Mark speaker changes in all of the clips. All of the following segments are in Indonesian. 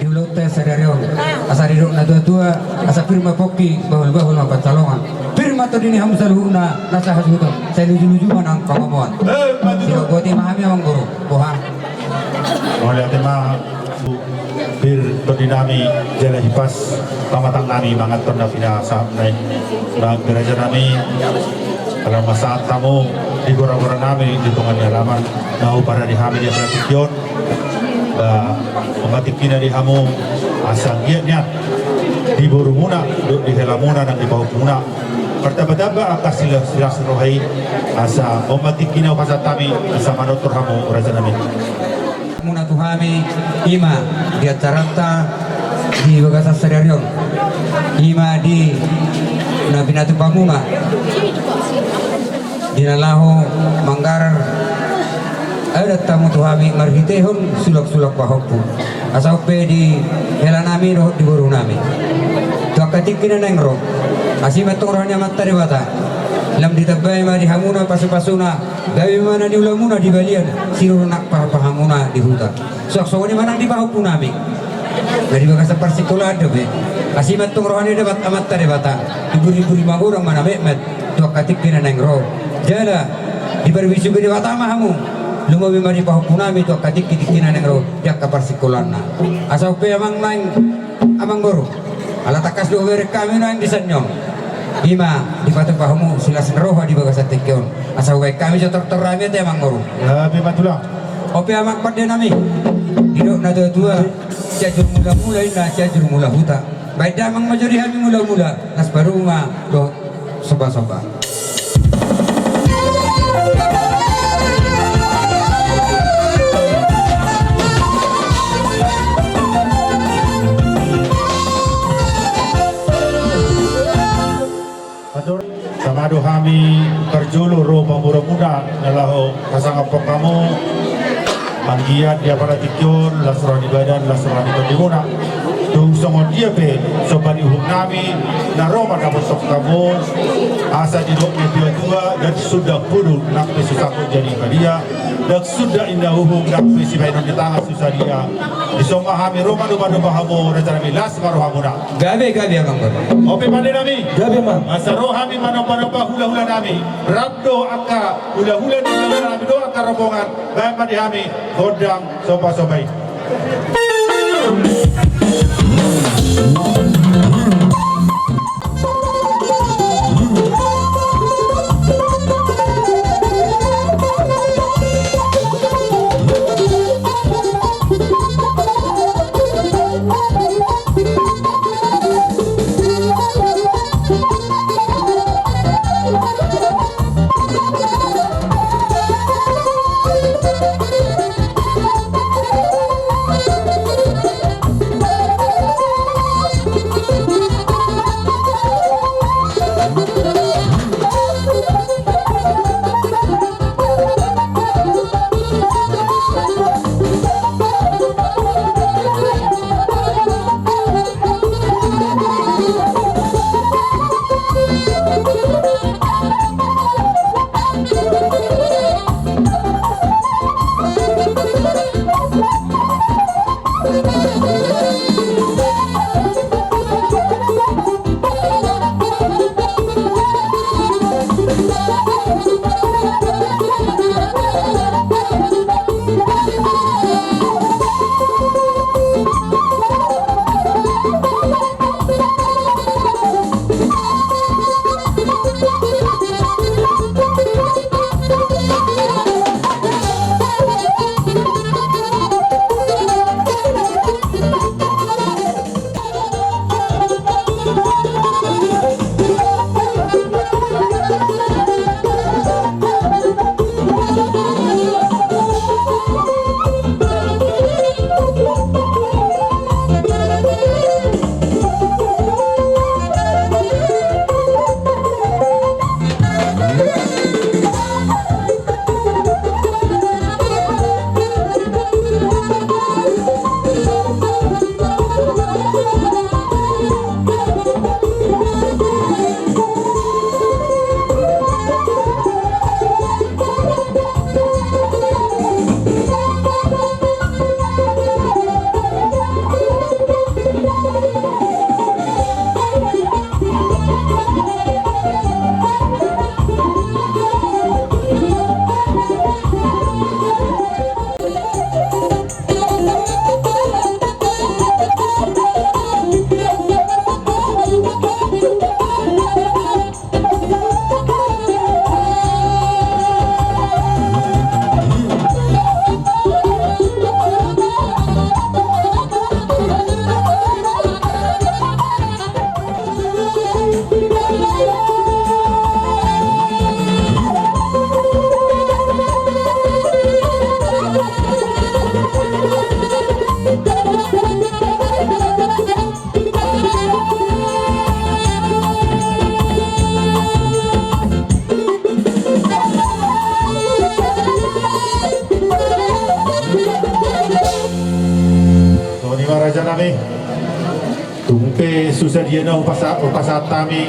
Speaker 1: ulo tes sadarion asa ridok na tua asa firma poki bahul mapat salongan firma to dini hamsaluna nasa hasuto saya luju manang pangamuan sino goti mahami ang guru boha
Speaker 2: oleh tema bir to dinami jala hipas pamatang nami mangat to na pinasa nai bang geraja nami kalau masa tamu di gora-gora nami di tungan halaman mau para di hami dia praktikyon pematik kina di hamu asal giatnya di buru muna di helamuna dan di bawah muna pertama-tama akan silas rohai asa pematik kina pasal tami asa manotor hamu raja nami
Speaker 1: muna tuhami ima di acaranta di bagasa sadarion ima di nabinatu pamuma di nalaho manggar ada tamu tuhami marhitehon sulak-sulak pahopu asa upe di helanami roh di buru nami tu akatik kina nengro asimat rohnya matari bata lam ditabay ma di hamuna pasu-pasuna gawi mana di ulamuna di balian siru nak pahamuna di hutan sok-sok ni manang di pahopu nami dari bagasa parsikula ada be asimat rohnya dapat amat tari bata iburi-iburi magurang mana bemet tu akatik kina nengro jala di berbisu di bata mahamu lumawi mari pahupunami to kadik kidikinan ng ro yak kaparsikulan na asa upe amang lain amang guru ala takas do wer kami nang disanyong ima di patu pahumu sila senroha di bagas tikyon asa upe kami jotor torami te amang guru
Speaker 2: lebih matula
Speaker 1: ope amang padde nami didok na tua jajur mula ina jajur mula huta baik damang majuri hami mula nas baruma do soba-soba
Speaker 2: Samado kami kerjulu ro pamura muda nalaho kasangapok kamu panggiat dia para tikyon lasrani badan lasrani kondimuna tung songon dia pe sopan ihum nami na roma dapat sok kamu asa di dok tua dan sudah kudu nak susahku jadi kadia dan sudah indah uhum nak si bainon di tangan susah dia di soma kami roma doba hamu rencana milas karo hamuna
Speaker 1: gabe amang guru
Speaker 2: ope pande nami
Speaker 1: gabe mang
Speaker 2: masa rohami manopa hula-hula nami rabdo aka hula-hula nami do aka rombongan baik mandi kami hodang sopa-sopai raja nami tumpe susadiana upasatami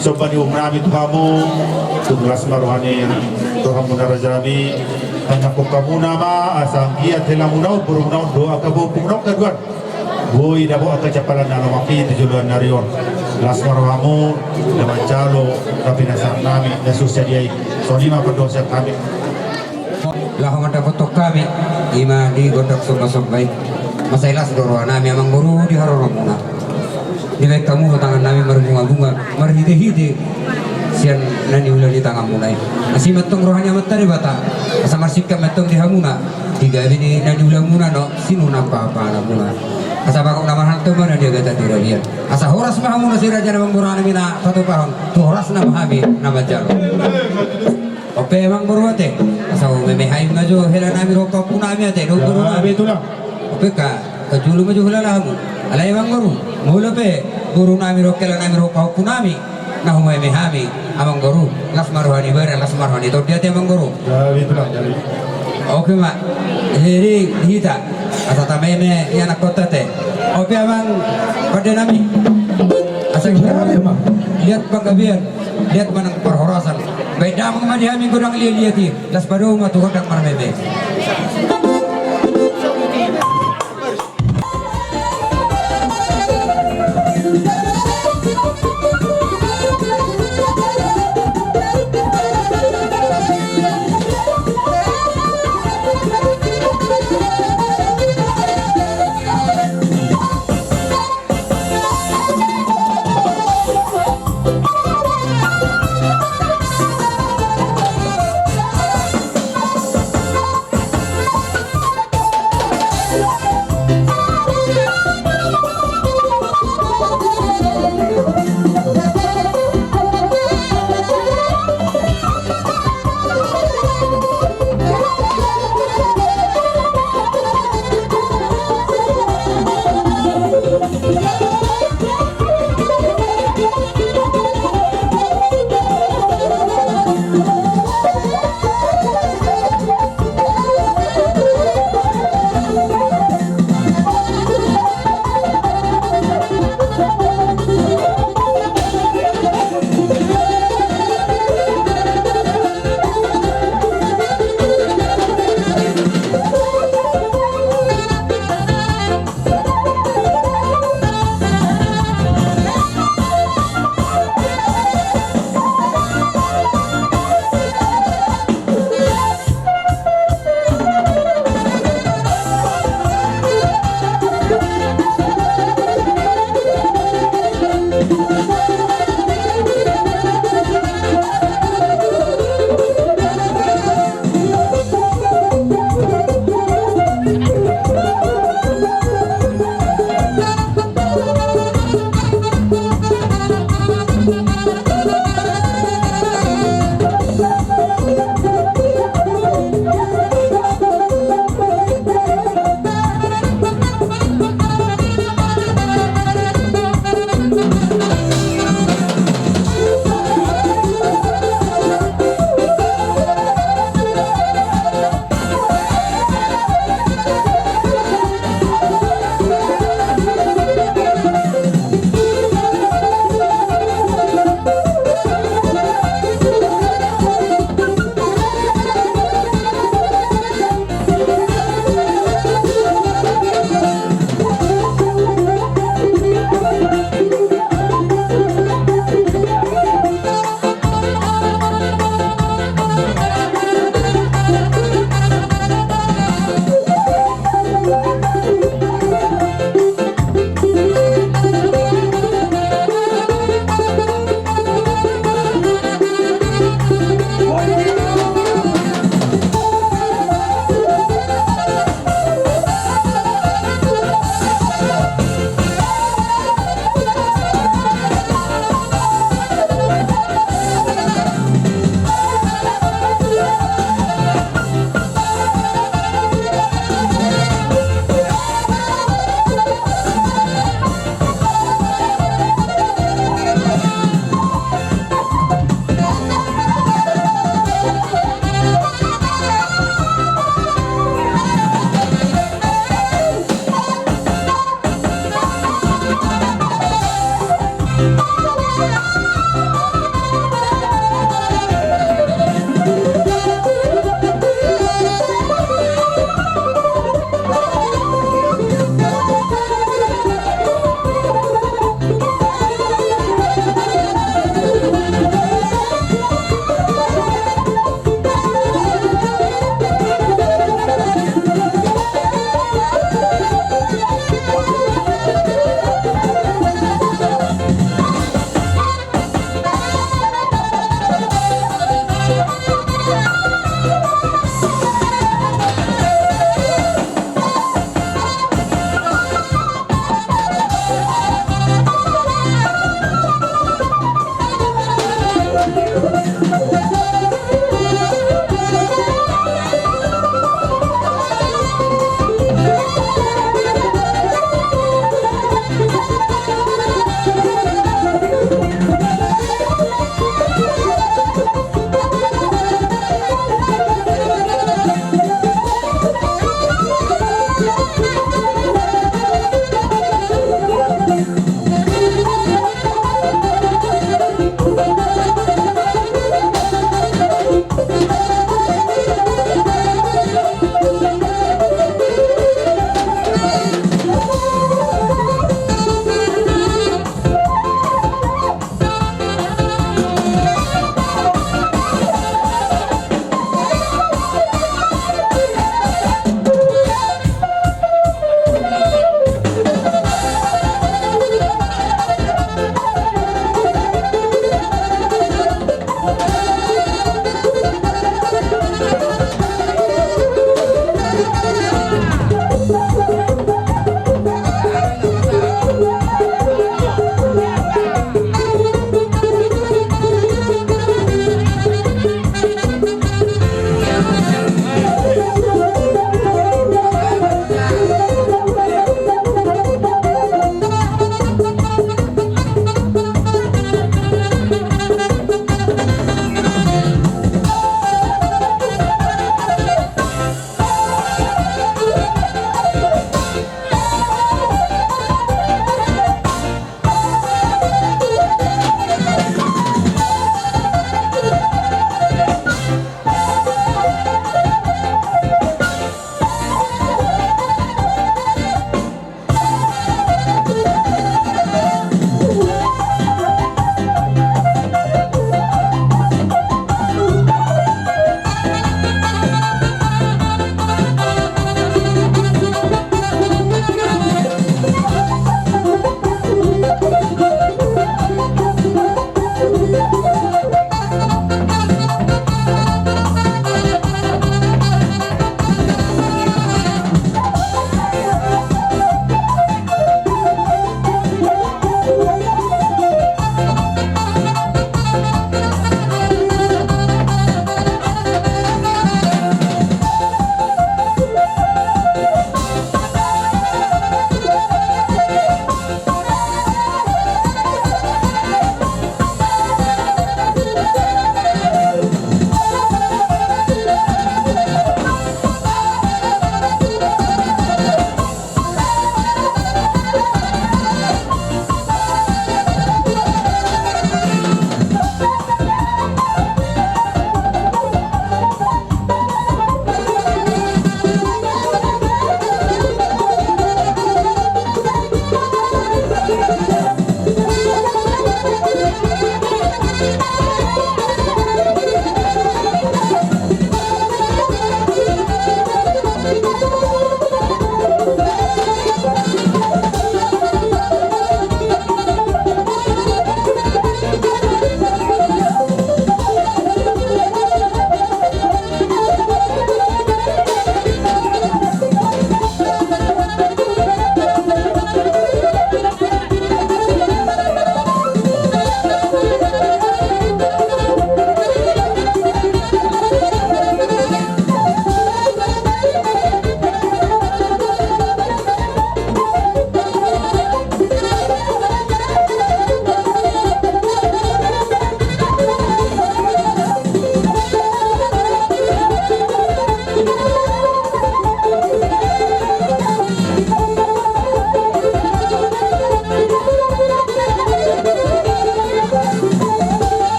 Speaker 2: sobani umrami tuhamu tunglas maruhani tuhamu raja nami tanya kamu nama asanggia telamuna burunau doa kabu punau kaduan boy dabo akacapalan na maki tujuluan narion las maruhamu naman jalo tapi nasar nami na susadiai sonima berdosa kami
Speaker 1: lahong ada foto kami ima di gondok sobat-sobat masailas doro nami amang guru di harorong muna di baik kamu tangan nami berbunga-bunga merhide-hide sian nani ulah di tangan mulai masih metong rohanya matari bata asa marsikam metong di hamuna tiga ini nani ulah muna no sinu apa-apa na muna asa bakok nama hantu mana dia kata tidak lihat asa horas mah hamuna si raja namang guru nami na satu pahon tu horas nama hami nama jalo ope emang guru ate asa memehai ngajo hela nami roka puna ami ate do guru nami
Speaker 2: itulah
Speaker 1: ope ka kajulu maju hela lahamu ala emang guru mula pe guru nami rokela nami roka punami nah humai mehami amang guru las marwani bara las marwani to dia te amang guru
Speaker 2: itulah jadi
Speaker 1: oke mak heri hita asa tameme ya anak kota te ope amang pada nami asa lihat pagabian lihat manang perhorasan beda mengamadi kami gudang lihat las padu matu kodang marmebe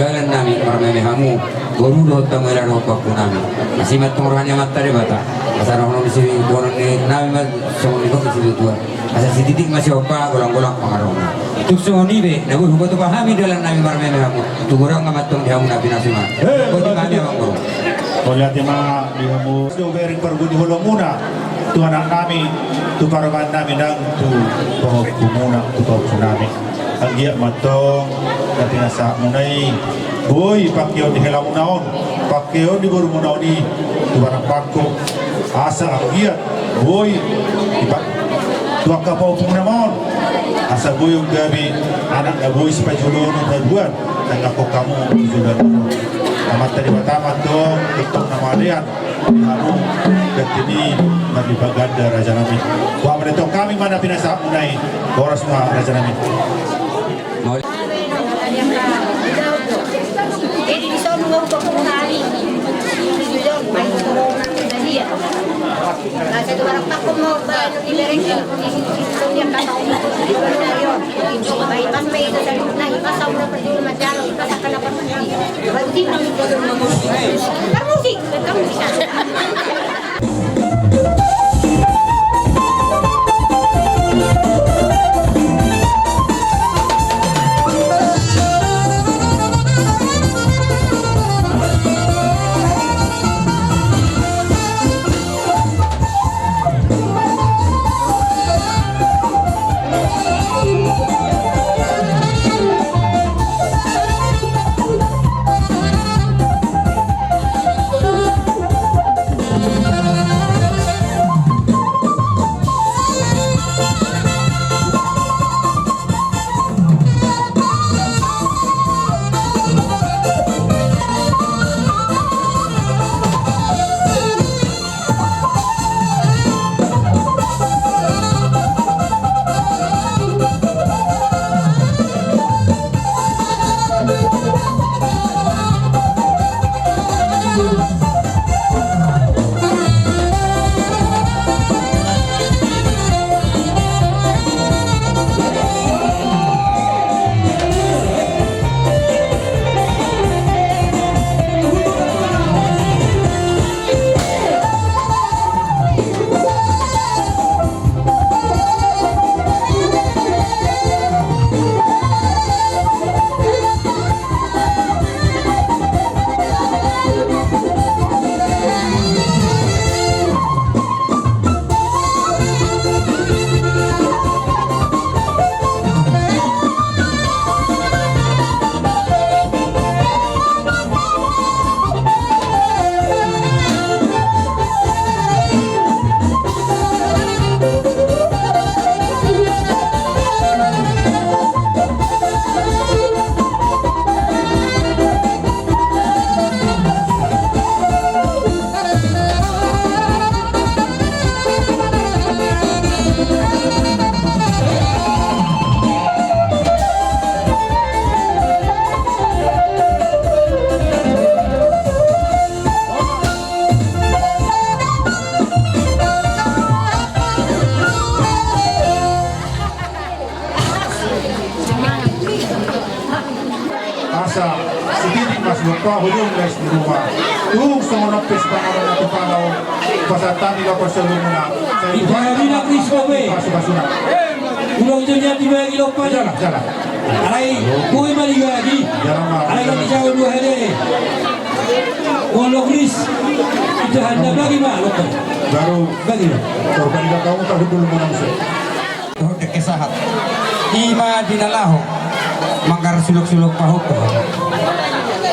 Speaker 1: dalan nami marmeme hamu goru do tamuela no pakku nami masih matong rohanya matare bata asar hono misi dono ni nami mas songoni ko misi tua asa sititik masih opa golang-golang pangarona tuk songoni be nabu hubo to pahami dalan nami marmeme hamu tu gorang ngamatong dihamu nabi nasima ko di mami amang
Speaker 2: Oleh tema di kamu bering pergudi holo muna tu anak kami tu parawan nami nang tu bahwa kumuna tu bahwa nami agia matong tapi nasa munai boy pakio di hela munaon pakio di baru munaoni tu barang pakko asa agia boy tu akapau pungnaon asa boy yung gabi anak na boy si pajulono berbuat dan aku kamu sudah amat tadi pertama dong untuk nama lihat kamu ketini nabi baganda raja nabi wah menetong kami mana pinasa munai boros ma raja nabi
Speaker 3: Jadi di sana mau ke hari di dalam main corona tadi ya. Nah, saya tuh barang takut mau bayar di bereng di dia kata di skenario. Baik pas me itu saya nah pas udah pergi macam pas akan apa nanti. Berarti kami kalau ngomong kamu sih kamu bisa.
Speaker 2: asa sedikit mas lupa hulung guys di rumah tung semua nopis pangalan atau panau pasatan di lapor sebelumnya
Speaker 4: Ibagi na Kristo be.
Speaker 2: pasuna
Speaker 4: Ulong dunia dibagi lupa
Speaker 2: jalan jalan
Speaker 4: Alay, kuwi malibagi.
Speaker 2: jalan mah
Speaker 4: Alay kami sa dua hari. Walau Kris, itu hanya bagi mah lupa.
Speaker 2: baru
Speaker 4: Bagi.
Speaker 2: korban kamu tak dulu mau nangis
Speaker 1: de kesahat ima dinalaho manggar suluk-suluk pahuk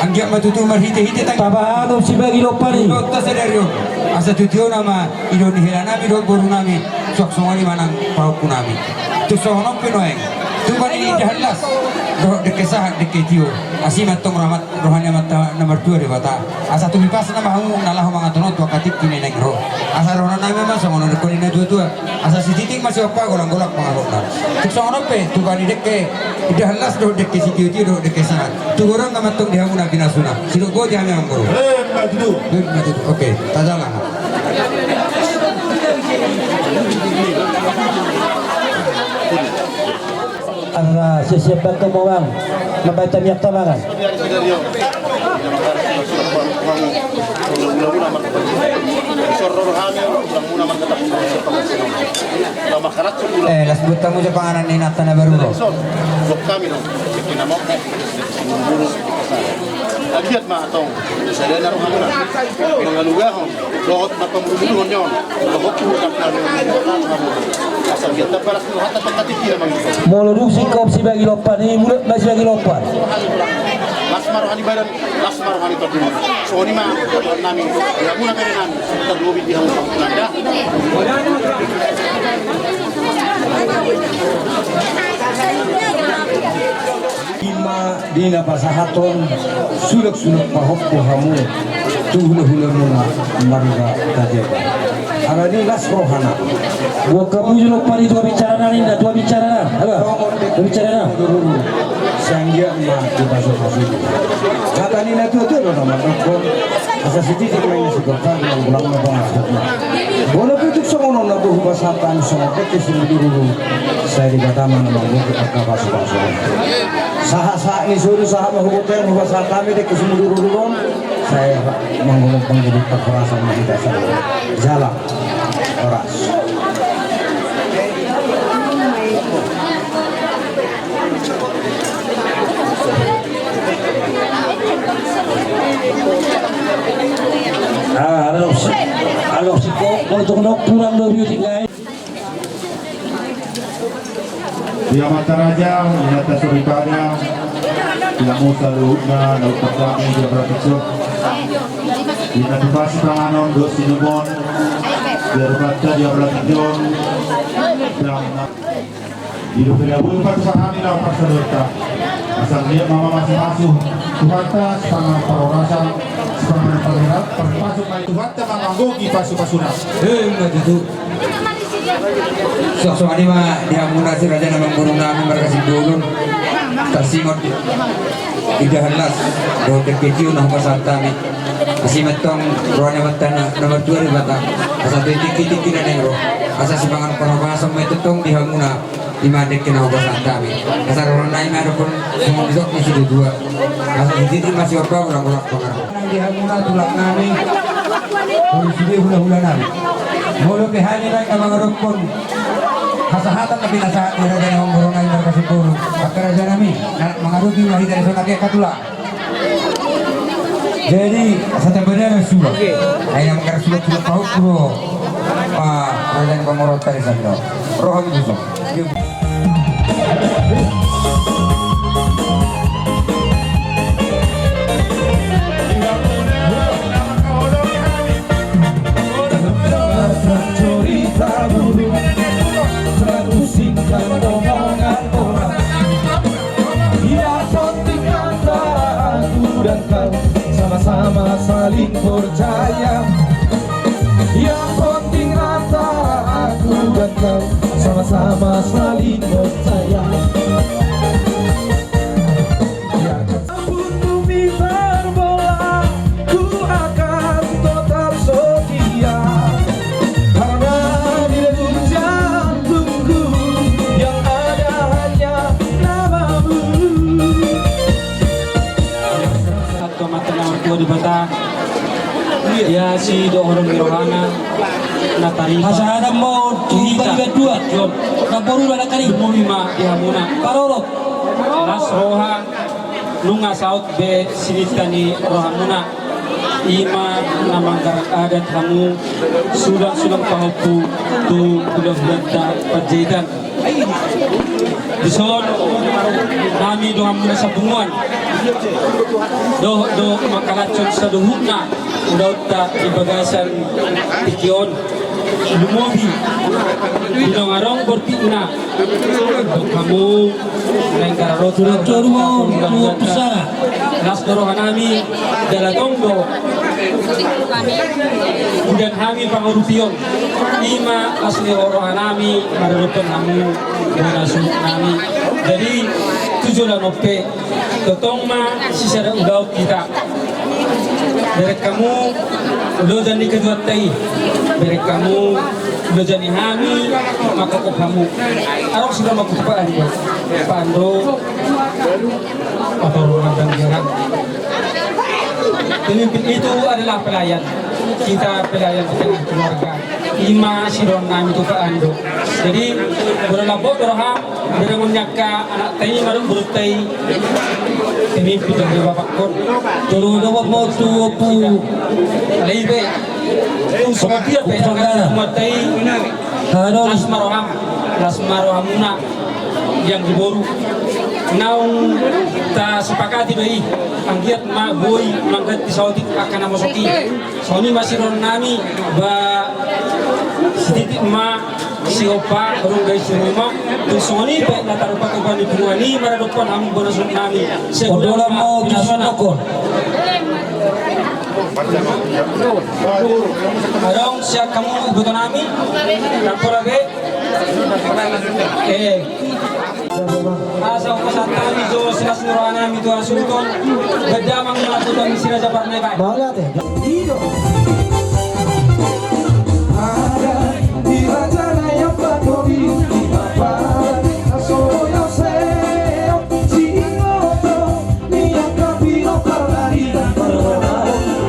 Speaker 1: anggia matutu marhite-hite tang
Speaker 4: Pabahano si bagi lupa ni.
Speaker 1: Nota sederhana asa tutio nama idoni nami do boru nami sok songani manang pahuk nami tu sohono pinoeng tu kan ini jahalas do de kesahat de ketio asi matong rahmat rohani mata nomor 2 de bata asa tu bipas nama hu nalah mangatono tu katip kineneng ro asa rohana nami mas sono de konina dua asa si titik masih apa golak-golak pangarona tu sohono pe tu kan de jahalas do de ketio do de kesahat tu orang ngamatong dihamu nabi nasuna silo go jami amgoro
Speaker 2: maju
Speaker 1: oke tajalah
Speaker 4: Ara sesiapa kemauan membaca minyak tabangan.
Speaker 1: Las butamu sa panganan ni Nata na Baruro.
Speaker 5: Agiat ma atong saya na ro hamuna pinangalugahon dohot na pamrubulon yon dohot utak na asal kita para hata pagkatiki naman
Speaker 4: Molo duk sikop si bagi lopan ini mulut masih bagi lopan.
Speaker 5: lasmar hani badan lasmar hani tadun so ni ma katon nami ya muna kare nami tadlubi di hamuna nanda
Speaker 4: Ima dina pasahaton suluk-suluk pahokku hamu tuhula-hula muna marga tajeba. Arani las rohana. Gua kamu juluk pari dua bicara nani dah dua bicara nah. Dua bicara nah. Sanggia ma di pasal-pasal. Kata ni nak tu nama aku. Asal siti main sekolah yang ulang nama. Bola putuk songono na buhu pasatan songo kete dulu. Saya dikata mana bangku kita kapas-pasal. Saha-saha ini suruh saha mahukutan bahasa kami dek dulu. Saya menghubung penjadi perkerasan kita saya jalan oras. Kalau si kok untuk kurang lebih tinggal.
Speaker 2: Dia mata raja, nyata surikanya, tidak mau salutna, laut kami dia berarti Kita dibahas panganon dos sinubon, biar baca dia berarti dan hidup dia bukan pahami lah pasalnya. Asal dia mama masih masuk, Tuhannya sepanjang perorasan, sepanjang perorat, termasuk baik Tuhannya manggogi pasu-pasuna.
Speaker 1: Enggak itu. Sok-sok ini mah dihamuna si raja namang burung namin mereka dulun tersimot idahanlas doter kecil nah pasal kami masih metong rohnya matana nomor 2 di batang asal tiki-tiki na nengro asal sipangan panabasan may tutong dihamuna imadek kina pasal kami asal orang naik ada pun semua besok masih dua asal titi masih apa ulang-ulang pengaruh dihamuna tulak nami polisi dia hula-hula nami mulu kehani naik amang rukun kasahatan tapi nasahat ni raja yang borongay markasih puro maka raja nami mengaruhi wahi dari sana ke katula jadi sa tabanera suwa ay na magkarasulat sulat pahuk puro raja yang pamorot dari sana roham gusto
Speaker 6: sama-sama saling percaya. Yang penting antara aku dan kau sama-sama saling percaya. Apapun bumi terbelah, ku akan tetap setia. Karena di dalam jantungku yang ada hanya namamu.
Speaker 4: Mata nomor 2 di Batang. Ya si do orang Rohana na tarifa. Asa ada mau tiga dua jom. Kaporu na kari mo lima ya muna. Parolo. Nas roha lunga saut be sinitani rohamuna. Ima namanggar adat hamu sudah pahupu tu bulan pajegan. Dison kami doa muna sa bunguan. Do makalacon sa duhuna daw ta ibagasan tikion lumobi binongarong bortina do kamu nang kararot mo mo pusara las dorohan nami dalagonggo dan kami pangurupion ima asli orohan nami marupan namu monasuk nami jadi tujuan oke totong ma sisara udaw kita dari kamu lo jadi kedua tai dari kamu lo jadi kami maka kok kamu arok sudah mau kupaan pandro
Speaker 7: atau rumah tangga. Pemimpin itu adalah pelayan. Kita pelayan di tengah keluarga. Ima siron nami itu Pak Ando. Jadi berlabot roham berengunyaka anak tayi marung berutai pemimpin dari bapak kon. Tulu dapat mau tupu leibe. Seperti apa yang matai lasmarohamuna yang diboru. Naung ta sepakati doi anggiat ma boy mangkat disautik akan namosoki. Soni masih ron nami ba sedikit ma si opa baru guys rumah tu soni pe latar opa ke bani buani maradopan ham bonus nami.
Speaker 4: Odola mau disonokon.
Speaker 7: Adong siap kamu ibu nami rapor abe asa pasatami jo sinas nurana mi to asulton bedamang melakukan sira jabar naik
Speaker 6: Banget ya. Ada di wajana yang patori apa asoyo seo singoto niang kapino parlari parona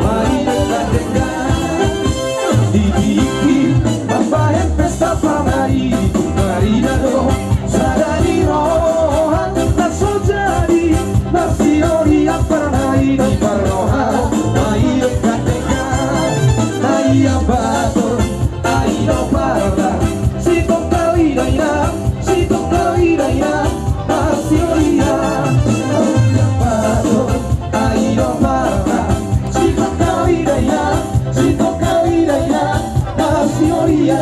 Speaker 6: mari dengan dibiki mambahen pesta pamari mari dado sadari rohan naso jadi nasiori yang pernah ini paroha mari dengan naya bator aino parda si tokali daina nasioria naya bator aino parda si tokali daina nasioria.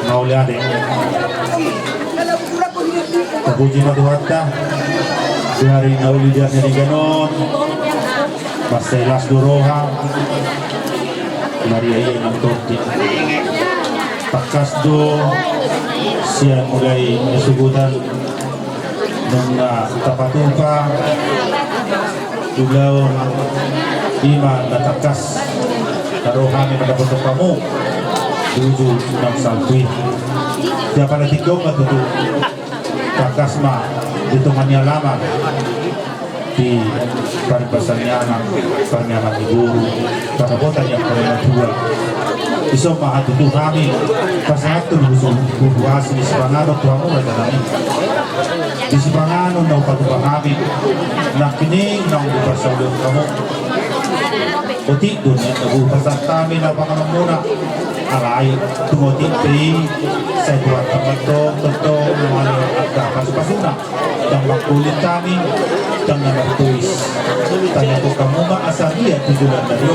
Speaker 2: Mauliade Puji na Tuhatta si hari naulidian ni ganon Marcelas Duroha Maria Inang Tonti Takas do siya mulai nasugutan ng tapatupa Duglaw Ima natakas Taruhami pada bentuk kamu Tujuh 6 salpi dia pada tikong katutu kakasma hitungannya lama di paribasannya anak panyaman ibu pada kota yang paling dua iso mahat itu kami pasatul usul buas di Sibangano tuamu ada kami di Sibangano nau patu kami nak kini nau di pasaul kamu otik dunia tahu pasal kami na pangalan muna alay tumotik di saya buat tempat tentu mengalami ada pas-pasuna dan makulit kami dengan bertulis tanya tu kamu mak asal dia tujuan dari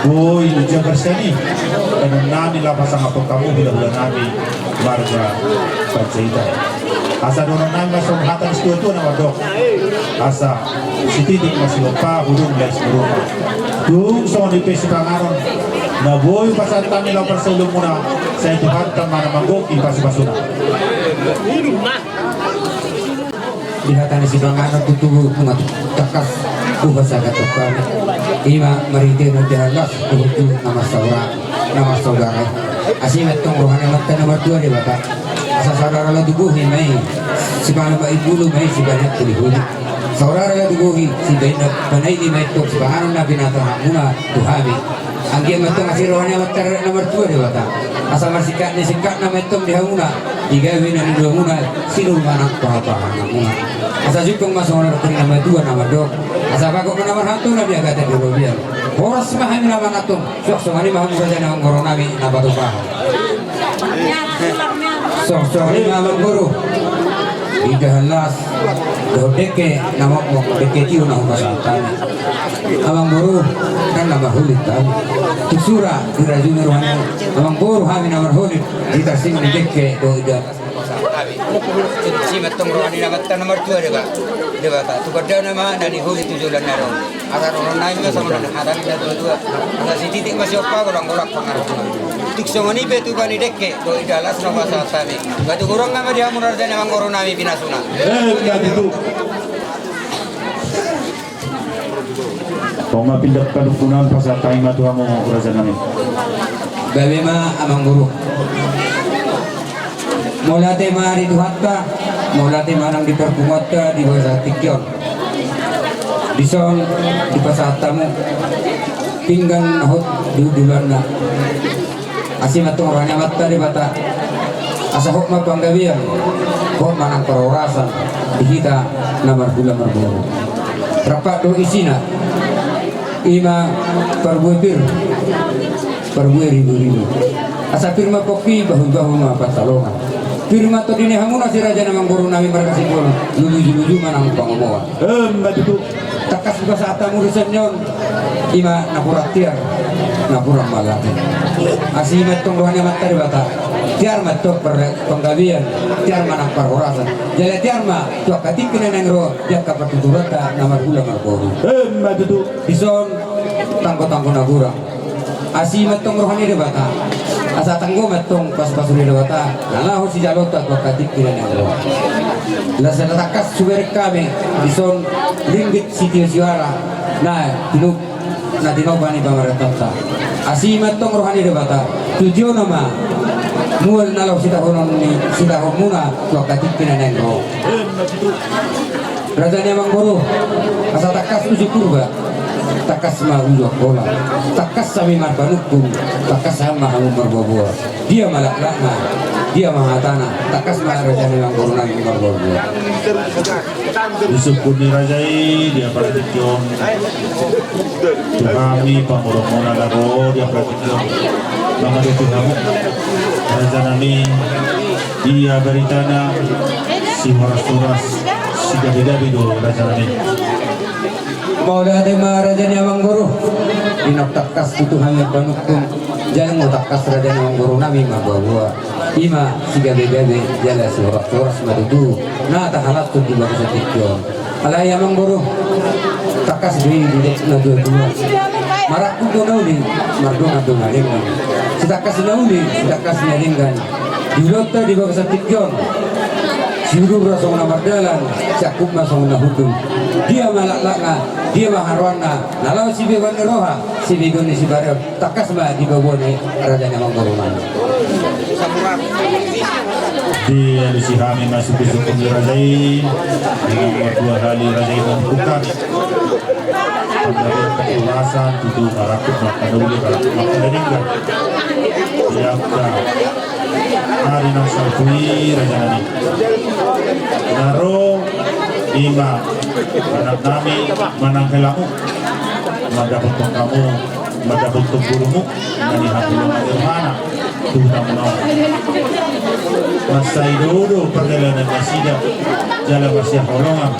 Speaker 2: boy ujian berseni dan nami lah pasang apa kamu bila nami warga bercerita asa dorong nami masuk hatan itu nama dok asa sitidik masih lupa hurung dari sebelum dung so di pesi pangaron na boy pasal kami lah perselum muna saya Tuhan mana manggoki pas-pasuna
Speaker 1: Dihatan si Bangano tutubu mga takas ubasa katukan ima marite na jalas tutu nama saudara asimat tong rohani matta nomor 2 di bata asa saudara la duguhi mai si bana ba ibulu mai si bana tulihuli saudara la duguhi si bana panai di mai tok si bana na binata hamuna tuhami angge matta nasi rohani matta nomor 2 di bata asa marsikat ni sikat na mai tok di hamuna digawe na ni hamuna sinul manak pahapa hamuna asa jukong masuk orang kering nama 2 nama dok asa bagok nama hantu na dia kata dulu biar horas maham nama natung sok songani maham saja nama ngoronami nama tupa sok songani nama guru idahalas dodeke nama mok deke tiu nama pasatan abang guru kan nama hulit tadi tusura dirajuni rohani abang guru hami nama hulit ditarsing deke do ida si matong rohani na matta nomor 2 diba ta tukada nama nani huli tujulan naro asar orang naik ke sama nang ada kita dua ada si titik masih apa golak pengaruh tik songoni betu bani dekke do idalas no basa tami gatu kurang nama dia munar dan memang corona mi binasuna
Speaker 2: itu Toma pindah kadukunan pasal taima tuamu kerajaan kami.
Speaker 1: Babema amang guru Molate mari duhatta, molate manang di perkumata di bawah tikyon. Bison di pasatamu, pinggan nahut di dulan na. Asim atong orangnya mata di bata. Asa hok mapanggawian, hok manang perorasan di kita namar bulan berburu. Rapat do isina, ima perbuir ribu. Asa firma kopi bahu apa talongan. Firma to dini hamuna si raja namang guru nami mereka si guru lulu manang pangomoa.
Speaker 2: Betul.
Speaker 1: Takas buka saat tamu nyon ima napuratiar napurang malati. Asimat tong rohani mata di bata. Tiar matok per penggawian, tiar manang perhorasan. Jadi tiar ma tuak katik kena nengro tiap kapat tuturata namar gula marguru.
Speaker 2: Betul.
Speaker 1: Bison tangko nagurang. Asimat tong rohani di bata. Asa tanggo matong pas-pasul di bata. Nalaho si jalota tuak katik kena nengro. Lasana takas suwer kami bison ringgit sitio siwara. Nah, tinubani pamaratata. Asimat tong rohani di bata. Tujuh nama mual nalaw sita muna tuak katik kena nengro. Raja Nyamang Guru asa takas uji kurba takas ma ujo kola takas sami marbanukum takas sama hamu marboboa dia malak lana dia mahatana takas ma Raja Nyamang Guru nang marboboa
Speaker 2: Yusuf Kurni Rajai dia praktikon kami pamoromona laro dia praktikon mga dito kami Raja nami dia beritana si Horas si gabi-gabi do Raja nami
Speaker 1: Maula de Raja Nyamang Guru inok takas tutuhan yang panukum jangan mau takas Raja Nyamang Guru nami marboboa ima si gabi-gabi jala si horas madudu na tahalat tu di bawah setikyon alay Nyamang Guru takas di na dua marakku ko nauli mardong adong alingan si takas nauli si takas nalingan dilota di bawah setikyon Siru rasong na mardalan, cakup masong na hukum. Dia malak-lakna, dia maharwana. Nalau si beban roha, si begon si barel. Takas ma di babone raja namang Boruman.
Speaker 2: Di alusi kami masuk ke suku Rajai dengan dua kali Rajai membuka pemberian keulasan tujuh karakter maka dulu karakter maka meninggal siapkan hari nang salkui Raja Nani naro ima anak kami manang kelamu madapun kamu madapun gurumu nani hapulung mana Tuhan menolak masa idodo perjalanan masida jalan masih holongan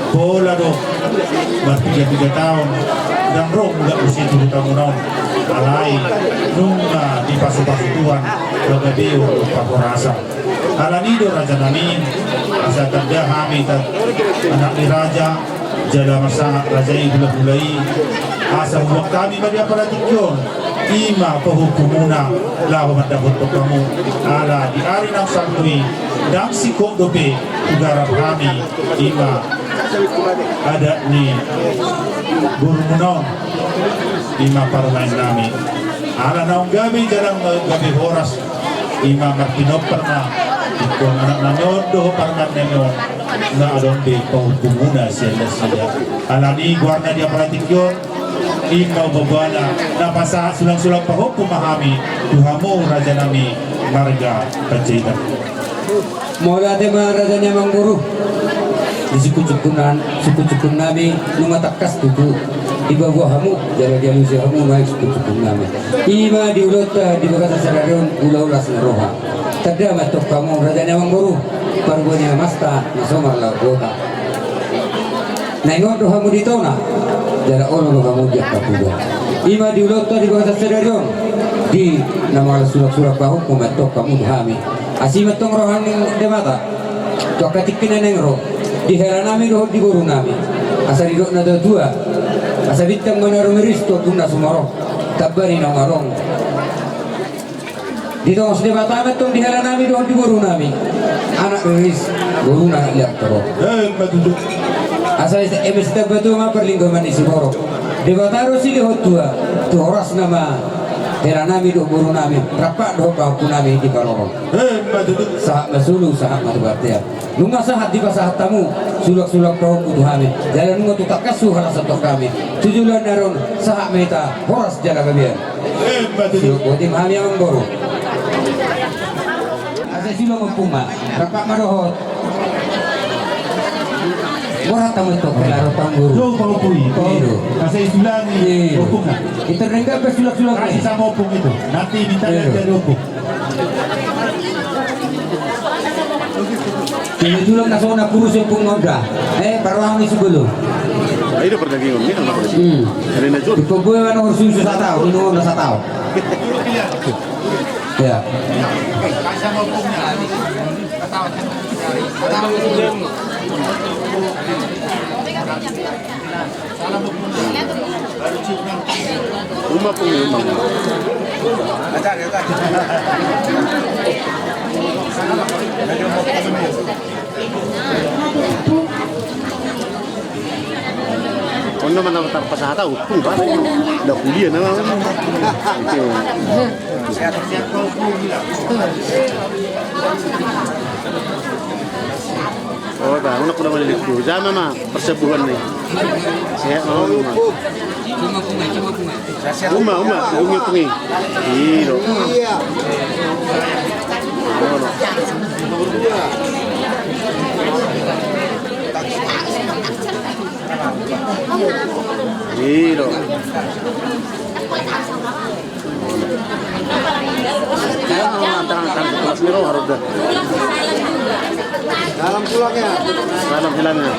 Speaker 2: bola do bertiga tahun dan roh nggak usia 7 tahun alai nunga di pasu-pasu Tuhan bagadio pakorasa alanido Raja Nami asa kerja kami anak di Raja jalan masa Raja Ibulai asa buat kami bagi apa tikyon ima pahukumuna lahu mandapot kamu ala di hari nang sangkui dang si dobe ugarap kami ima ada ni guru munon ima parumain kami ala naung gabi jarang gabi horas ima martinop pernah ikon anak nanyodo parman nenyon na adon di pahukumuna siya ala ni guarna dia paratikyon Ikaw babana na pasa sulang-sulang pahok kumahami Tuhamu Raja Nami Marga Kajaitan.
Speaker 1: Mola de Raja Namang Guru di suku-suku nami numatakas tuku di bawah hamu jalan-jalan si hamu naik suku-suku nami ima di ulat di bagas sararion ulas naroha tada matok kamu Raja Namang Guru pargonya masta nasomar la kota naingot hamu di tona jara ono kamu dia kapuga ima di ulat di bagas sararion di nama surat-surat bahuk kumatok kamu hami asimatong rohani demata tokatikin nengro di heranami roh di guru nami asa di dok nada dua asa bintang mana rumeris to tunda sumaro tabari na marong di dong sudah batamat tong di heranami roh di guru nami anak rumeris guru na lihat toro asa emes tabatu ma perlinggaman isi borok di bataro si hot dua tu horas nama heranami do guru nami rapak do pauku nami di kalorong sahat masulu sahat matubatia nunga sahat di pasahat tamu sulak-sulak kau kuduhami jalan nunga tutak kasuh rasa tok kami tujulan naron sahat meta horas jala kabian sulak kodim hami yang guru asa sulak mempuma rapak marohot Orang tamu itu kelaro pangguru.
Speaker 2: Jauh paupui. Kasih isulan ni opung na.
Speaker 1: Kita renggak bersulak-sulak.
Speaker 2: Kasih sama opung itu. Nanti minta dari opung.
Speaker 1: Jadi dulu nak nak kurus opung ngoda. Paruang ni sebelum.
Speaker 5: Ayo perdagangan ni nama polisi. Hari ni jod.
Speaker 1: Ibu mana harus susu satau, minum dah satau. Ya.
Speaker 2: Kasih sama opungnya.
Speaker 5: Rumah pun ni rumah. Kau nama nama tak pasal tahu pun apa ni? Dah kuliah nama. Oh, dah. Nak kena balik dulu. Jangan mama persebuhan ni. Saya mau rumah. Rumah pungi. Iyo. Iyo. Tangan kelas ni harus dah.
Speaker 6: Dalam pulangnya.
Speaker 5: Dalam hilangnya.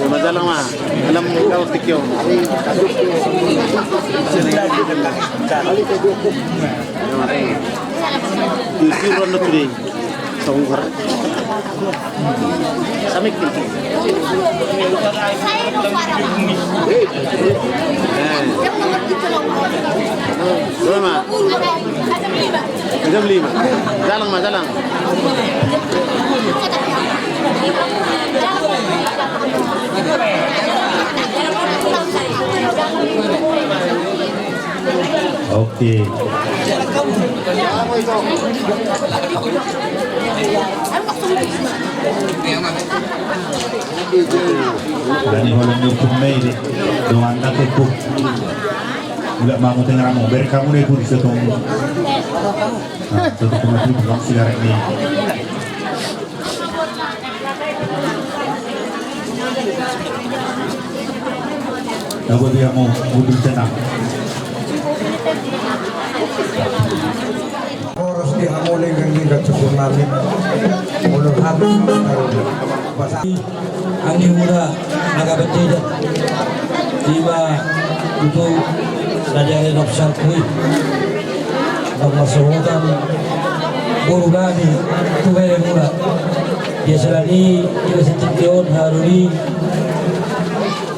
Speaker 5: Masalah mah, dalam kau tikyo. Isi ronda today. Tunggu. Samik.
Speaker 3: Saya dong para Yang nomor 7 nomor.
Speaker 5: Berapa?
Speaker 3: Ada 5.
Speaker 5: 5. Jalan mah jalan.
Speaker 2: Oke. Dani walang nyukup na ini. Doang na ko. Wala mo tengah mo. Ber kamu deh pun sa tong. Sa tong kumati lang sila ni. Dapat dia mau mundur tenang.
Speaker 4: Oras di hamulin kang ligat sa namin. Ulong habis basa.
Speaker 8: Ang mura nagabatidan diba itu najari nopsal kui magmasuhutan guru kami tuwere mura biasa ni kita setiap hari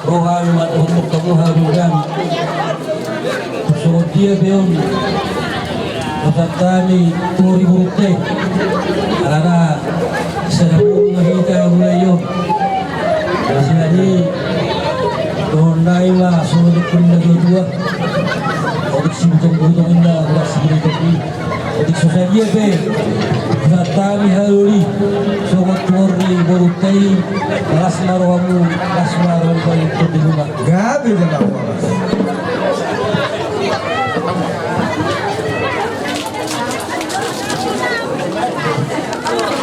Speaker 8: rohani untuk kamu hari kami so dia beon kami turi burukte karena sedang kita mulai yo Jadi, donai lah sulit pun lagi dua. Odik simptom butuh indah, berak segini tapi odik susah dia be. Natami haruri, sobat murni borutai, kelas marohamu, kelas marohamu paling di rumah.
Speaker 4: Gabi dalam oras.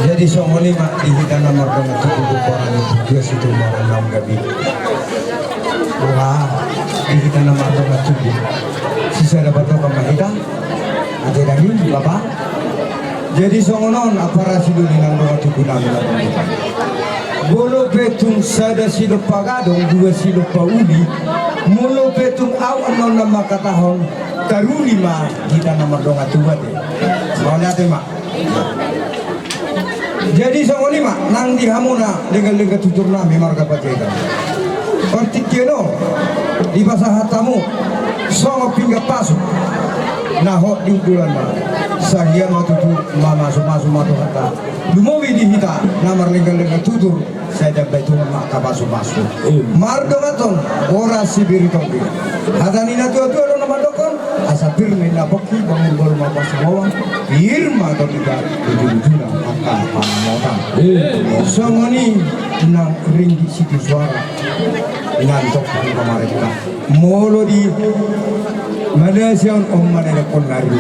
Speaker 4: Jadi songoli mak dihitan nomor dengan tujuh orang itu dia situ orang gabi. Wah, dihitan nomor dengan tujuh. Sisa dapat apa mahita? Ada lagi bapak. Jadi songonon apa rasidu di nang dengan tujuh nama. Bolo petung sada silo pagadong dua silo pauli. Molo petung awan non nama katahon taruni ma kita nomor dengan tujuh deh. Mau lihat mak. Jadi sama lima nang di hamuna dengan tutur nami marga pajeda. Partikeno di bahasa hatamu sama pingga pasu. Nahok di bulan ma. Sahian matutu mama sumasu matu hata. Lumowi di hita namar dengan tutur saya dapat itu mak kapasu pasu. Mardo maton ora sibiri topi. Hadani na tua nama dokon asapir mina bokki bangun baru mama semua. Irma atau tidak tujuh akan pamotang. Songoni nang ringgi situ suara ngantok di mereka. Molo di Malaysia om mana kon lari,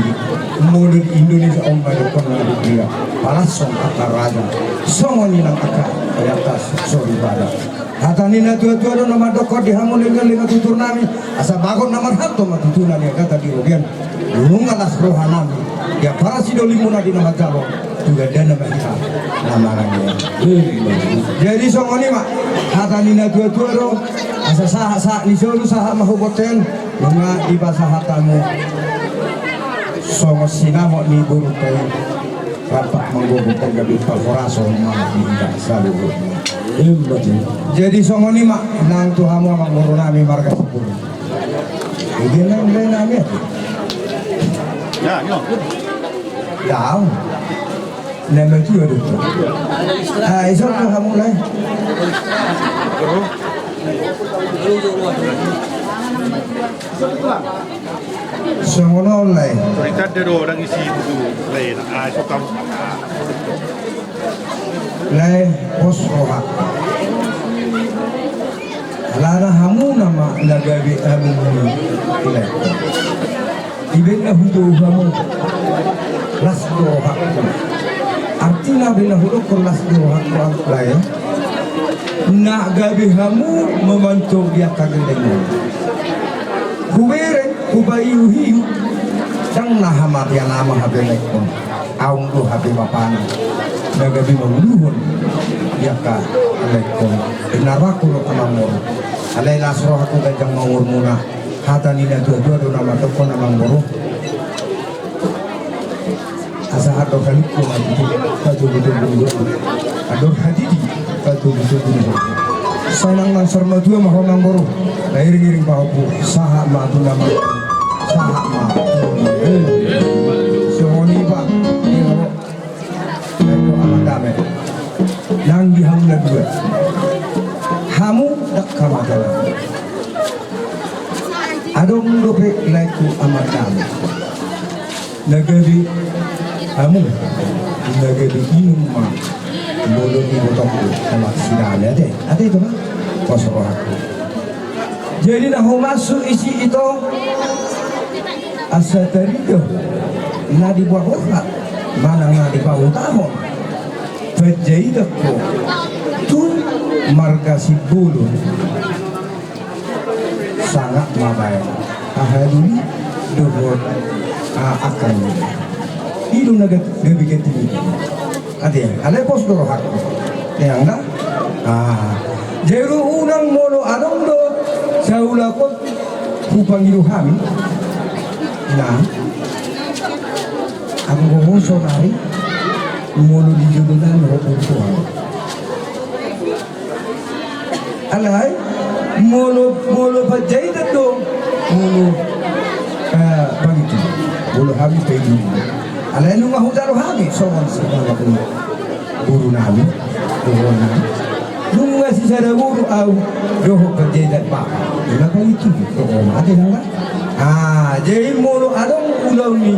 Speaker 4: molo di Indonesia om mana kon lari dia. Palasong kata raja. Songoni nang akak di atas sorry pada. Hatani na tua-tua do nama dokor di hamu lengan tutur nami. Asa bagon nama hato matutunan ya kata di rogian. Lungalas rohanami. Ya para sidolimuna di nama jalo juga dana mereka nama lagi. Jadi songoni mak hatani na tua-tua do asa sah ni solu sah mahuboten lunga di bahasa hatamu. Songo sinamo ni buru kai rapat manggoboten gabi palforaso ma di selalu. Jadi songoni mak nang tuhamu mak muru nami marga sepuluh. Ini nang nami.
Speaker 5: Ya, yo.
Speaker 4: Down. Nama itu ada. Esok tu kamu lah. Semua online.
Speaker 5: Kita ada orang isi itu lain. So kamu.
Speaker 4: Lai pos roha. Lara hamu nama lagawi hamu ni. Ibn Ahudu kamu las roha. Artinya bila huruf kelas doa lain, nak gabi hamu membantu dia kagelengan. Kuwere kubayu hiu, dang nah hamat ya nama habelekon, aung do habe bapana, nagabi mamuluhun dia kagelekon. Naraku lo kamamor, alai lasroh aku gajang mawur muna, hata nina dua do nama toko nama moro. asa ador halikku mati betul-betul dulu ador hadidi betul-betul dulu sanang nang sarma dua maho nang boru lahir giring pahopu saha ma tu nama saha ma soni ba iyo ayo amadame nang di hamna dua hamu dak kamadala adong dope laiku amadame nagari hamu nagari inum ma bolo di botokku sama sidane ada itu mah kosong aku jadi nah masuk isi itu asa dari itu na di bawah orang mana na di bawah tahun berjaidaku tuh marga si bulu sangat mabaya ahaduli dobot akan itu naga gebikin tinggi ada pos doro hak yang enggak jeru unang mono adong do saula ko upangiru hami nah aku ngomong sonari mono di jodohan ro tuan alai mono bajai do mono begitu bulu hami pedu alai nu mahu daro hami sowan segala pun guru nami guru nami lu ngasih sada guru au doho bajai dan pak kenapa itu doho ada nggak jadi mono adong ulau ni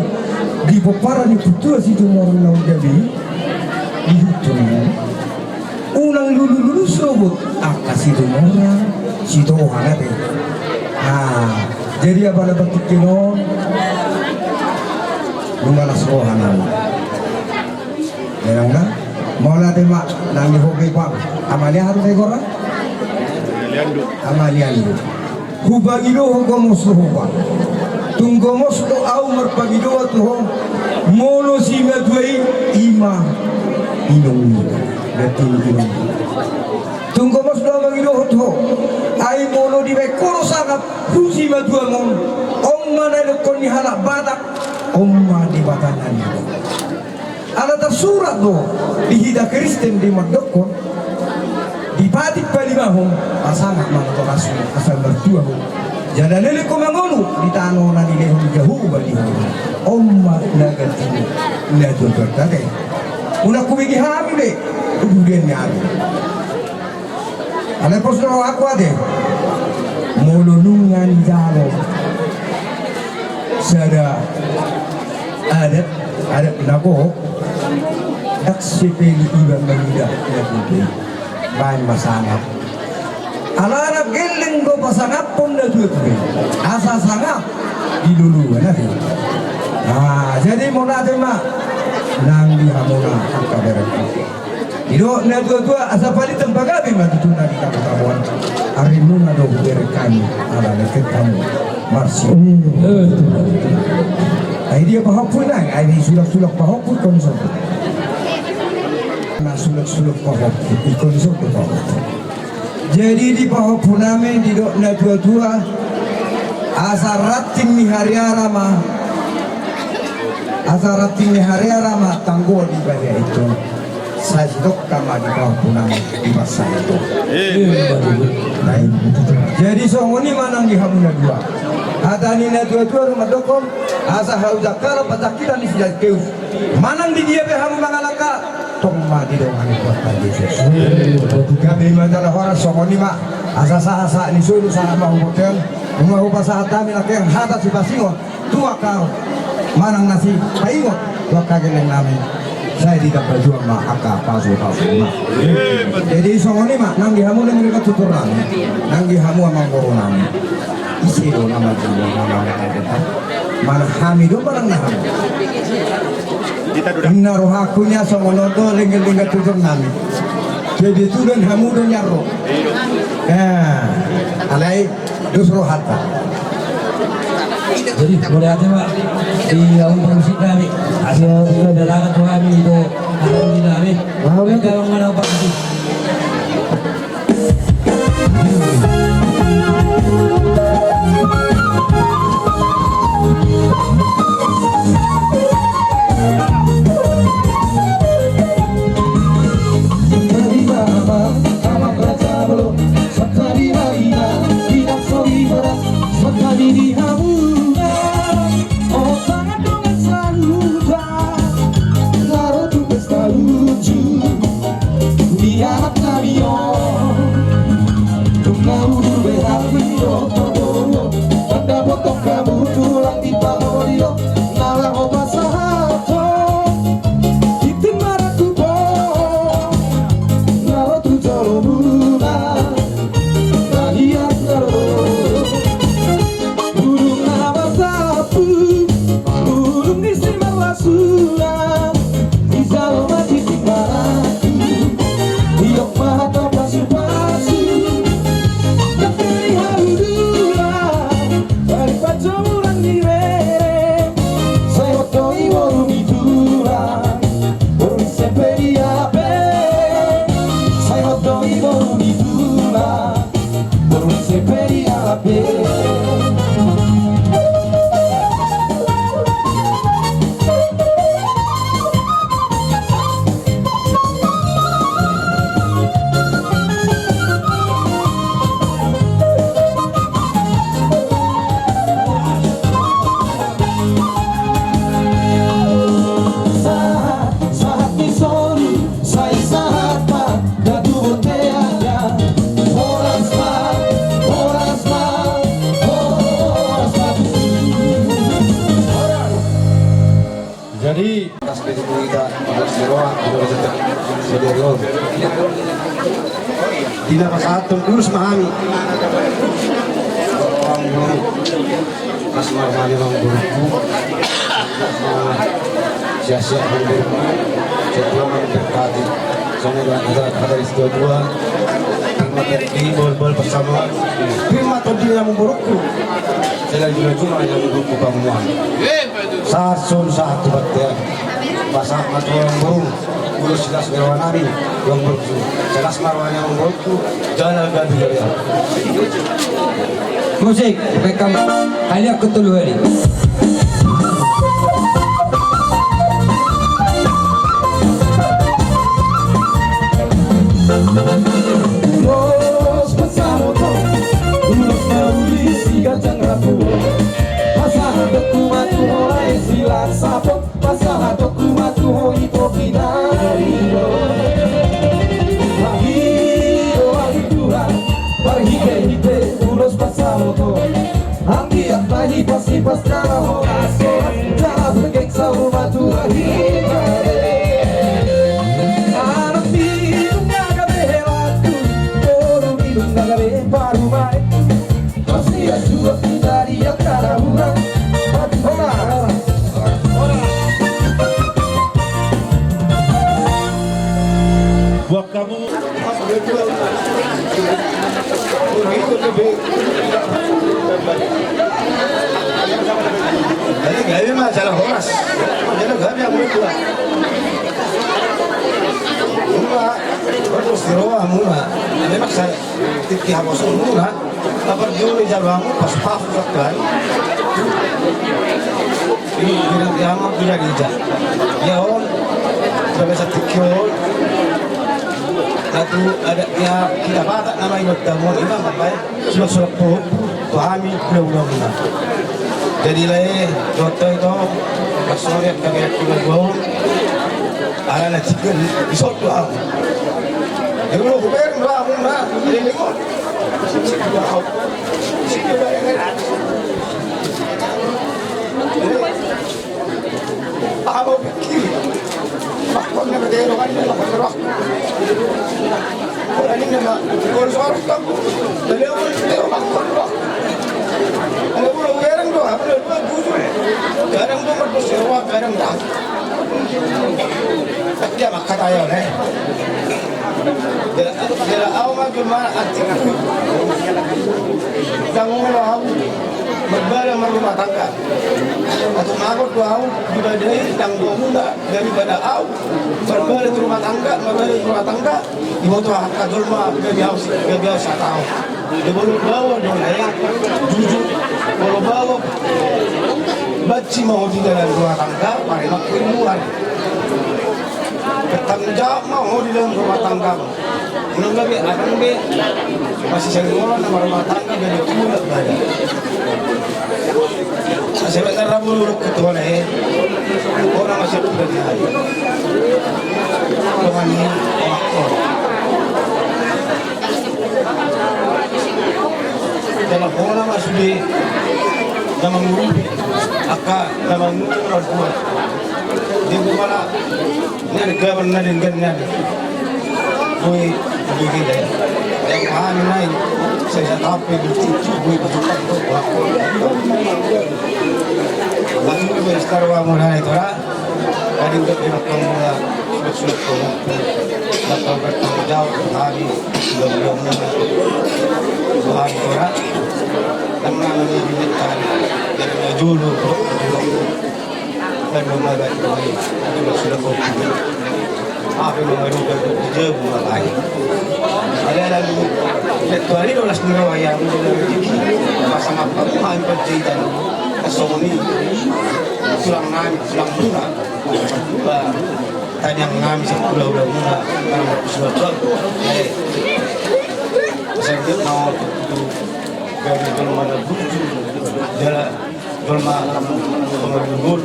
Speaker 4: di popara ni putua situ mono nau jadi di hutan ulang lulu sobot kasih tu orang situ orang ada jadi apa ada batik kino lungalas rohanan yang enggak mau lah tema nangi hobi pak amalia harus ekor amaliandu hubagido hogomos hoba tunggomos do au merpagido tuh mono sima tuai ima inung betul inung tunggomos do magido tuh ai mono di bekoro sangat husi madua mon omma na lekon ni halak batak omma di batanan ala tersurat do di hida Kristen di Madokon di patik palimahong pasangat mga rasul asal berdua ho jada lele ko mangonu di tano na nile ho jahu bali omma nagatini na do bertate una kubigi hamile kemudian nyari ala posno aku ade molonungan jalo sada ada nago dak sepeli iba manida ya bude ban masangap ala geleng go pasangap pun da tuh asa sangap di dulu nanti jadi mona tema nang di hamona angka berek Ido na dua asa palit tembaga be matutuna di kabupaten arimuna do berekani ala leketani marsi ai dia pahapun ai sulak pahapun konsol na sulak pahapun konsol pahapun jadi di pahapun ame di do na dua asa rating ni hariara ma tanggo di bawah itu saya dok kama di bawah punang di masa itu. Jadi songoni manang di hamuna dua. Hadani na dua rumah dokom asa hau zakara patakiran di sidat keus. Manang di dia be hamu mangalaka tomma di dongan kota Yesus. Kami masalah orang songoni ma asa asa ni sulu sana mau hotel. Mau pasah kami laki yang hata si pasingo tua kau manang nasi paingo tua kageleng nami. Saya tidak berjuang mah akak palsu mah. Jadi songoni mah nang dihamu nang mereka tuturan, nang dihamu amang koronam. Isi do nama jiwa nama mereka. Mana hamido barang nah. Inna rohakunya songono do lenggel tutur nami. Jadi itu dan hamu do nyaro. Alai dus rohata.
Speaker 8: Jadi boleh aja Pak di musik kami hasil dalagan kami itu alhamdulillah amin. Kalau mana Pak itu.
Speaker 2: Hami
Speaker 5: Tidak pasatong kurus mahami. Asmar mani mang guruku. Sia-sia mang guruku. Setelah memberkati. Semoga ada istiwa. Terima bol-bol bersama. Terima tadi yang memburuku. Saya juga cuma yang memburuku kamuan. Sasun saat bakter. Pasang matu yang burung. Guru silas berwarna yang buruk. Jelas marwan yang buruk. Jangan gaduh ya.
Speaker 1: Musik, rekam hanya ketulu hari.
Speaker 6: Ulos pasamoto, ulos maulisi gajang rapu. Pasahadoku matu horai silat sapo, pasahadoku matu hoi toki dariro. Mahiro Tuhan, parhike ulos pasamoto. Anggi apahi pasi pascara horaso, jala bergeksa matu rahimare.
Speaker 2: buat kamu
Speaker 5: Jadi gak ada masalah horas. Jadi gak ada yang berubah. Mula, terus di roa mula. Memang saya tiki hamosun mula. Dapat juli jalanmu pas hafal kan. Ini bilang diamak tidak dijak. Ya on, sebagai satu kion. Satu ada ya kita batak nama ibat tamu imam apa ya? Sulap-sulap tuhami pulau-pulau. Jadi lah dokter itu pas sore kami aktifkan bau. Ala nak chicken isot tu am. Jadi lu kuper mula mula jadi lengkap. Apa pikir? Makon na bedero kan na makon. Orang ini nak kurus orang tak. Beli orang bedero makon. Kalau pulau garang tu, apa tu bujuk. Garang tu macam sewa garang dah. Dia makan ayam ni. Dia awak cuma atik. Tanggung awak berbala merumah tangga. Atau makot awak juga dari tanggung muda daripada awak berbala rumah tangga. Ibu tu hak kajulma biasa tahu. Dia baru bawa dong ayah jujur baru bawa baci mau di dalam rumah tangga pada nak ilmuwan bertanggung jawab mau di dalam rumah tangga ini lebih akan be masih sengoran nama rumah tangga dari tulang tadi masih betul rabu luruk ketua nih orang masih sudah dihari dengan ini makor dalam orang masih di nama murid aka nama murid buat di mana ni ada gambar nadi ganyan boy begini deh yang kami naik saya tapi bercuci boy bercuci lalu bersekarwa mulai itu lah dari untuk dimakan mula sulit kamu dapat bertanggung jawab hari belum Tuhan orang karena menjadikan dari julu dan membagai itu sudah kopi apa yang mengarukan kerja mulai ada lalu kecuali dolas nirawa yang sudah rezeki pasang apa main perjalanan kesoni tulang nami tulang muna tanya ngami sepulau muna karena sudah saya mau dari jelma buju jala jelma pengelulur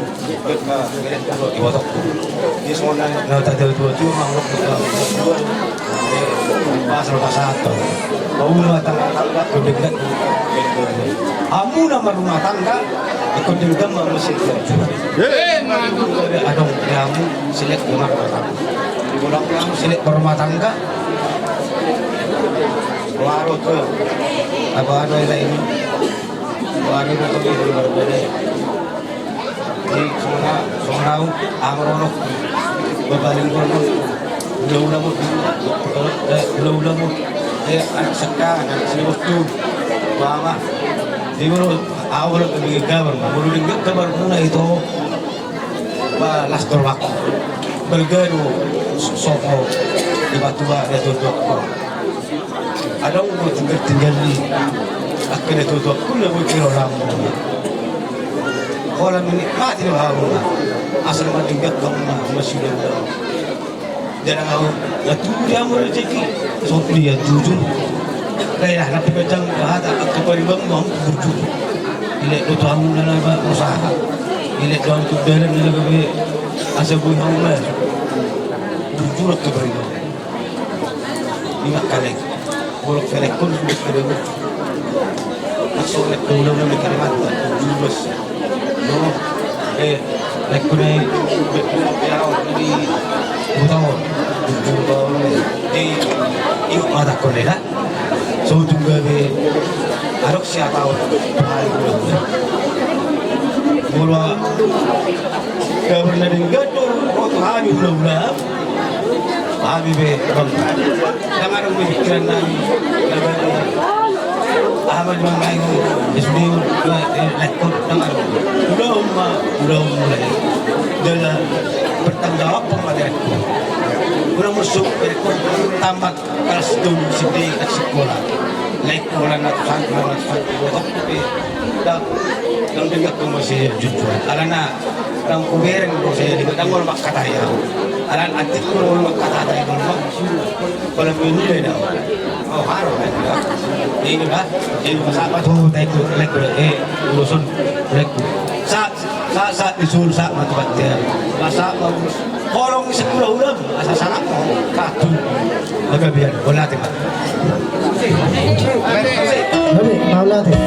Speaker 5: ketika mereka diwatok dia semua nak tadi dua cuma makhluk pasal satu rumah tangga dekat amu nama rumah tangga Ako din ka mamasik na. Anong kamu silik rumah tangga? Pulang kamu silik rumah tangga. Waro to. Apa ano ini? Waro to di berbeda. Di semua amrono bebaling kono. Ulah mo. Anak sekarang anak sewaktu mama. Di mana awal pergi kabar, baru dengar kabar mana itu. Las kormak bergaru sopo di batu ada tutup. Ada orang tinggal di akhirnya tutup pun lebih kira orang. Orang menikmati bahagia asal mendengar kamu masih ada. Jangan kau tu dia mau rezeki sopo dia jujur. Kayak nak pecang bahasa kepada bang jujur. Ini tu tamu dalam usaha. Ini tuan tu dalam lebih asal buih Allah jujur ke beriman. Ini kali bolak balik pun sudah beriman. Masuk lek tulang lebih kalimat jujur. No, lek kunai berbicara di utawon jujur di iu mata kolera. So juga be arok siapa tahu hari Mula karena dengan waktu hari bulan hari be bang, jangan berpikiran lagi. Ahmad Mangai ismi lekor jangan. Udah mulai dalam bertanggung jawab kepada aku. Udah masuk rekor tamat kelas 2 di sekolah. Lekor nak sangat tapi dan dengar tu masih jujur. Alana dan kubereng tu saya dengar dan orang kata ya. Alan antik tu orang kata ya orang. Kalau ini dah. Oh haru kan. Ini dah. Ini masa apa tu tak lekor urusan lekor. Saat disul saat mati mati. Masa kolong sekolah ulam asal salah mau katu. Agak biar bola tembak.
Speaker 6: Nabi, maula teh.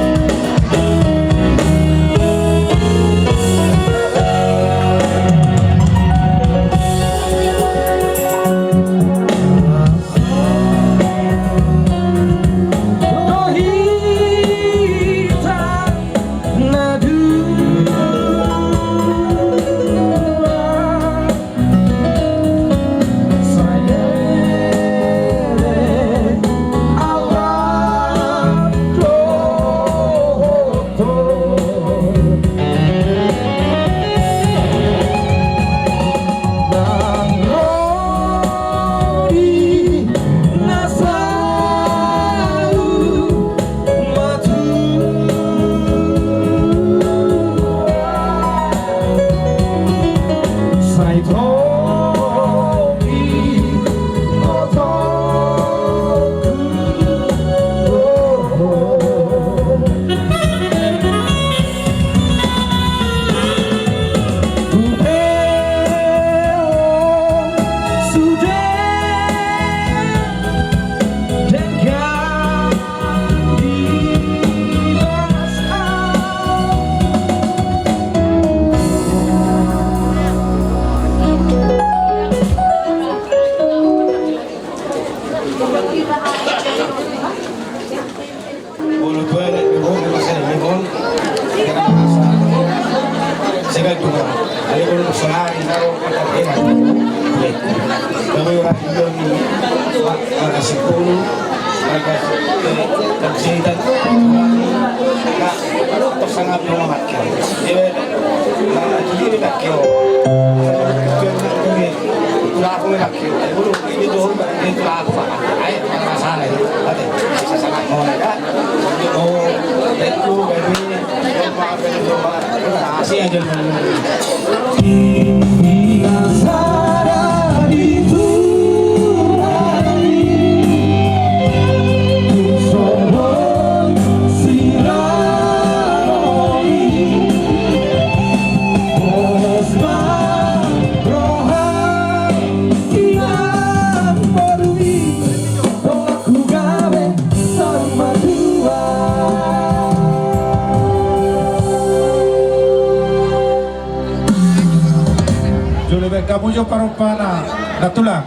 Speaker 2: kamu jo parupana natulang.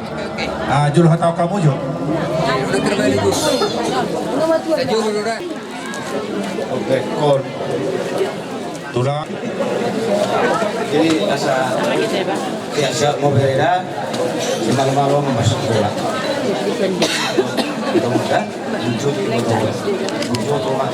Speaker 2: Juluh hatau kamu jo.
Speaker 1: Udah terbalik Gus. Tajur udah.
Speaker 5: Oke, kon.
Speaker 2: Tulang.
Speaker 5: Jadi asa mau berbeda, si malam-malam masuk sekolah. Kita mudah, muncul rumah.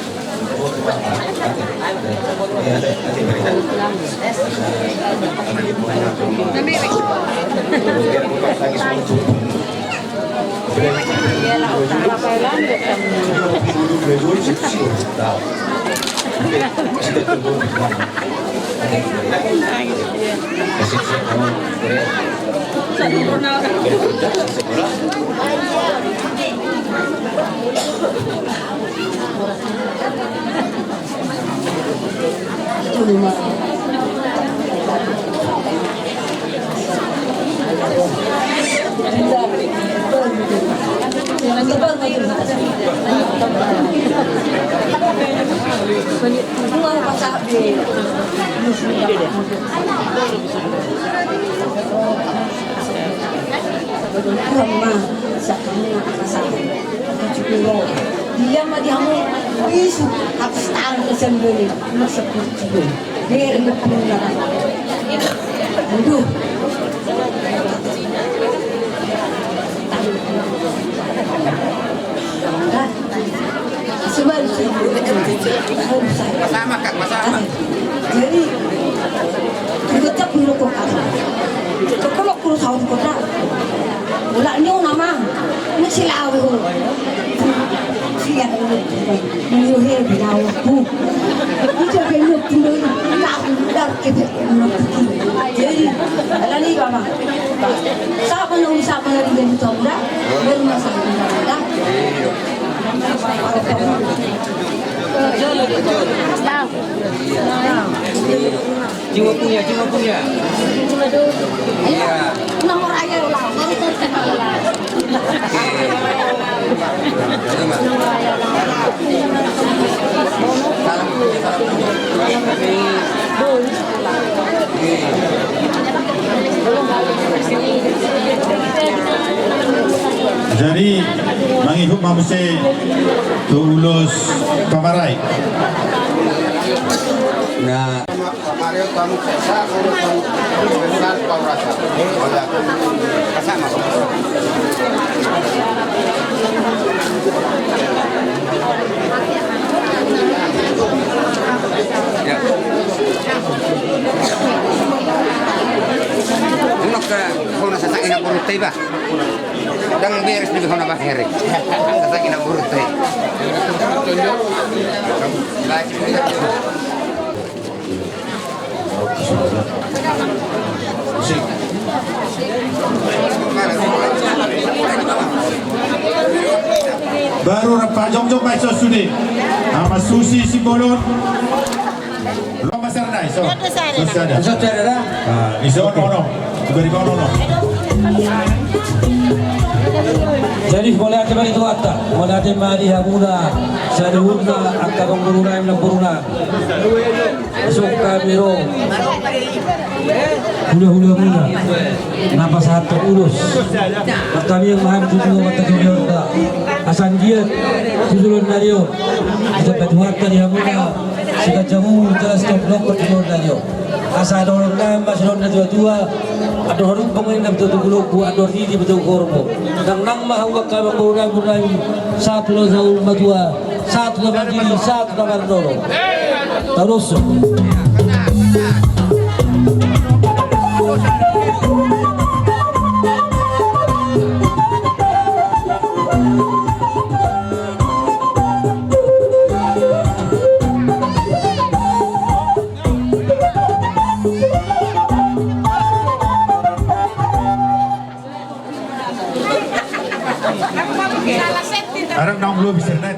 Speaker 3: Dia mah dia mau isu harus tahan kesembeli masa kurci dia hendak pulang. Aduh. Sebab
Speaker 1: Sama Kak, sama.
Speaker 3: jadi kita perlu kok. Kalau kurus tahun kota, ulah ni nama masih lalu. Siapa yang menjual binau bu? Itu belum timbul tahu dah kita nak pergi. Jadi, kalau ni bapa, siapa yang dia tahu dah, baru masalah dah.
Speaker 1: Jiwa punya. Iya.
Speaker 3: Nomor aja ulang, baru terkenal.
Speaker 2: Jadi mengikut mamse tulus pamarai.
Speaker 1: Nah,
Speaker 5: Mario kamu pesa, kamu benar kau rasa.
Speaker 1: sama. Ya. Enak ka kung nasa sa ina burutay ba? Dang beres ni ko na ba heri. Sa ina burutay.
Speaker 2: Baru Pak Jongjong Pak Sosudi. Sama Susi Simbolon. Lomba Sernai. So. Susada.
Speaker 1: Saudara,
Speaker 2: Iso ono. Beri ono.
Speaker 8: Jadi boleh ada bagi tuata, boleh ada mari hamuna, saduna akabang buruna yang buruna. Suka biro, hula muna, napa satu urus. Pertama yang maham tujuh mata tujuh tak, asan dia tujuh nario, kita tuata di hamuna, jika jamu jelas stop nomor tujuh nario. Asa ada orang lain masih orang dua, ada orang pengen betul betul ada di betul korbo. Dan nang mahu kami berurai satu lawan madua, satu lawan diri, satu lawan dolo. Terus.
Speaker 2: Arang nang belum bisa naik.